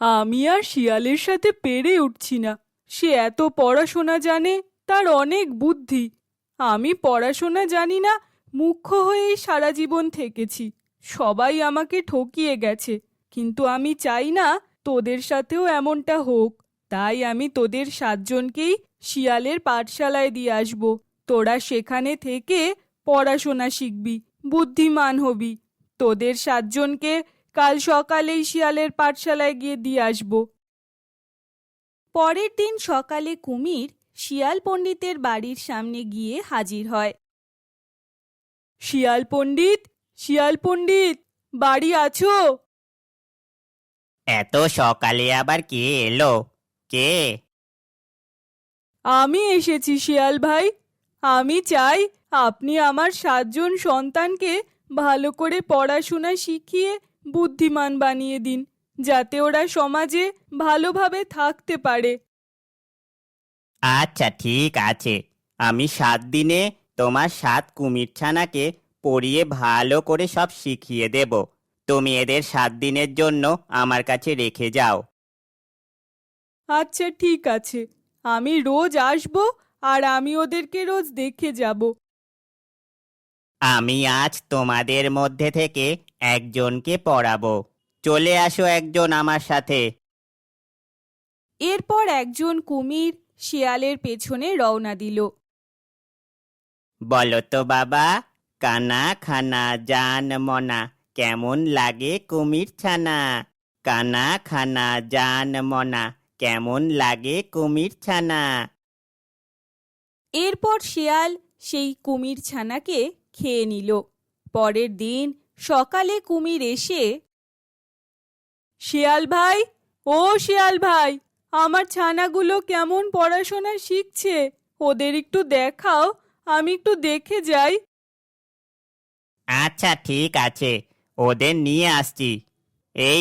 আমি আর শিয়ালের সাথে পেরে উঠছি না। সে এত পড়াশোনা জানে, তার অনেক বুদ্ধি। আমি পড়াশোনা জানি না, মূর্খ হয়েই সারা জীবন থেকেছি। সবাই আমাকে ঠকিয়ে গেছে, কিন্তু আমি চাই না তোদের সাথেও এমনটা হোক। তাই আমি তোদের 7জনকেই শিয়ালের পাঠশালায় দিয়ে আসব। তোরা সেখানে থেকে পড়াশোনা শিখবি, বুদ্ধিমান হবি। তোদের 7জনকে কাল সকালেই শিয়ালের পাঠশালায় গিয়ে দিয়ে আসব। পরের দিন সকালে কুমির শিয়াল পণ্ডিতের বাড়ির সামনে গিয়ে হাজির হয়। শিয়াল পণ্ডিত, শিয়াল পণ্ডিত, বাড়ি আছো? এত সকালে আবার কে এলো? কে? আমি এসেছি শিয়াল ভাই। আমি চাই আপনি আমার 7জন সন্তানকে ভালো করে পড়াশোনা শিখিয়ে বুদ্ধিমান বানিয়ে দিন, যাতে ওরা সমাজে ভালোভাবে থাকতে পারে। আচ্ছা, ঠিক আছে। আমি 7 দিনে তোমার 7 কুমিরছানাকে পড়িয়ে ভালো করে সব শিখিয়ে দেব। তুমি এদের 7 দিনের জন্য আমার কাছে রেখে যাও। আচ্ছা ঠিক আছে, আমি রোজ আসবো আর আমি ওদেরকে রোজ দেখে যাব। আমি আজ তোমাদের মধ্যে থেকে একজনকে পড়াবো। চলে আসো একজন আমার সাথে। এরপর একজন কুমির শিয়ালের পেছনে রওনা দিল। বলো তো বাবা, কানা খানা জান মনা, কেমন লাগে কুমিরছানা? কানা খানা জান মনা, কেমন লাগে কুমিরছানা? এরপর শিয়াল সেই কুমির ছানাকে খেয়ে নিল। পরের দিন সকালে কুমির এসে, শিয়াল ভাই, ও শিয়াল ভাই, আমার ছানাগুলো কেমন পড়াশোনা শিখছে, ওদের একটু দেখাও, আমি একটু দেখে যাই। আচ্ছা ঠিক আছে, ওদের নিয়ে আসছি। এই